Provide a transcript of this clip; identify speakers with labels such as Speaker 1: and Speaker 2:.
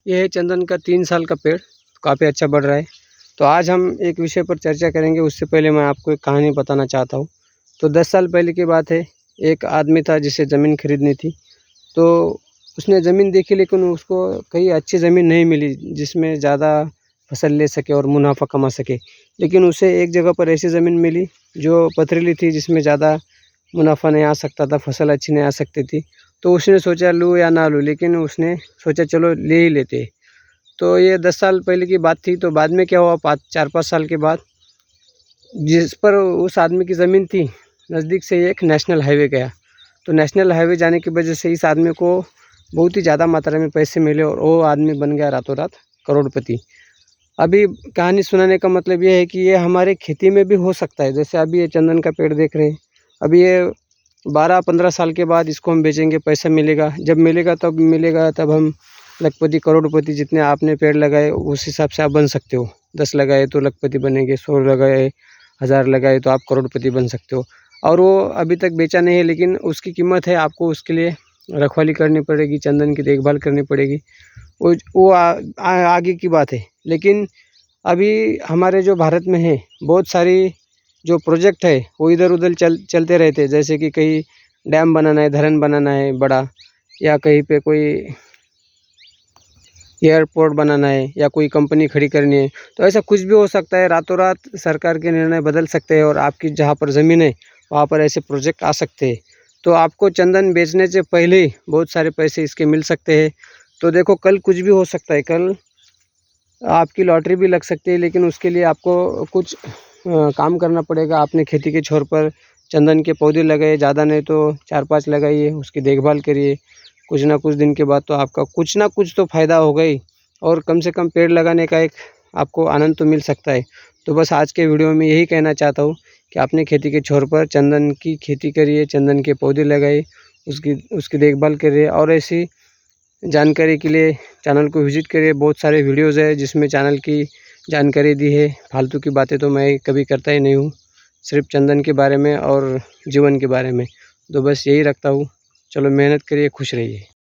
Speaker 1: ये है चंदन का 3 साल का पेड़, काफ़ी अच्छा बढ़ रहा है। तो आज हम एक विषय पर चर्चा करेंगे, उससे पहले मैं आपको एक कहानी बताना चाहता हूँ। तो 10 साल पहले की बात है, एक आदमी था जिसे ज़मीन खरीदनी थी। तो उसने ज़मीन देखी, लेकिन उसको कहीं अच्छी ज़मीन नहीं मिली जिसमें ज़्यादा फसल ले सके और मुनाफ़ा कमा सके। लेकिन उसे एक जगह पर ऐसी ज़मीन मिली जो पथरीली थी, जिसमें ज़्यादा मुनाफ़ा नहीं आ सकता था, फसल अच्छी नहीं आ सकती थी। तो उसने सोचा लूँ या ना लूँ, लेकिन उसने सोचा चलो ले ही लेते। तो ये 10 साल पहले की बात थी। तो बाद में क्या हुआ, 4-5 साल के बाद जिस पर उस आदमी की ज़मीन थी, नज़दीक से एक नेशनल हाईवे गया। तो नेशनल हाईवे जाने की वजह से इस आदमी को बहुत ही ज़्यादा मात्रा में पैसे मिले और वो आदमी बन गया रातों रात करोड़पति। अभी कहानी सुनाने का मतलब ये है कि ये हमारे खेती में भी हो सकता है। जैसे अभी ये चंदन का पेड़ देख रहे हैं, अभी ये 12-15 साल के बाद इसको हम बेचेंगे, पैसा मिलेगा। जब मिलेगा तब हम लखपति करोड़पति, जितने आपने पेड़ लगाए उस हिसाब से आप बन सकते हो। 10 लगाए तो लखपति बनेंगे, 100 लगाए, 1000 लगाए तो आप करोड़पति बन सकते हो। और वो अभी तक बेचा नहीं है, लेकिन उसकी कीमत है, आपको उसके लिए रखवाली करनी पड़ेगी, चंदन की देखभाल करनी पड़ेगी। वो आगे की बात है। लेकिन अभी हमारे जो भारत में है, बहुत सारी जो प्रोजेक्ट है वो इधर-उधर चलते रहते हैं। जैसे कि कहीं डैम बनाना है, धरन बनाना है बड़ा, या कहीं पे कोई एयरपोर्ट बनाना है, या कोई कंपनी खड़ी करनी है। तो ऐसा कुछ भी हो सकता है, रातों रात सरकार के निर्णय बदल सकते हैं और आपकी जहाँ पर ज़मीन है वहाँ पर ऐसे प्रोजेक्ट आ सकते हैं। तो आपको चंदन बेचने से पहले ही बहुत सारे पैसे इसके मिल सकते हैं। तो देखो, कल कुछ भी हो सकता है, कल आपकी लॉटरी भी लग सकती है। लेकिन उसके लिए आपको कुछ काम करना पड़ेगा। आपने खेती के छोर पर चंदन के पौधे लगाए, ज़्यादा नहीं तो 4-5 लगाइए, उसकी देखभाल करिए। कुछ ना कुछ दिन के बाद तो आपका कुछ ना कुछ तो फ़ायदा होगा ही, और कम से कम पेड़ लगाने का एक आपको आनंद तो मिल सकता है। तो बस आज के वीडियो में यही कहना चाहता हूँ कि अपने खेती के छोर पर चंदन की खेती करिए, चंदन के पौधे लगाइए, उसकी उसकी देखभाल करिए। और ऐसी जानकारी के लिए चैनल को विज़िट करिए। बहुत सारे वीडियोज़ है जिसमें चैनल की जानकारी दी है। फालतू की बातें तो मैं कभी करता ही नहीं हूँ, सिर्फ चंदन के बारे में और जीवन के बारे में। तो बस यही रखता हूँ। चलो, मेहनत करिए, खुश रहिए।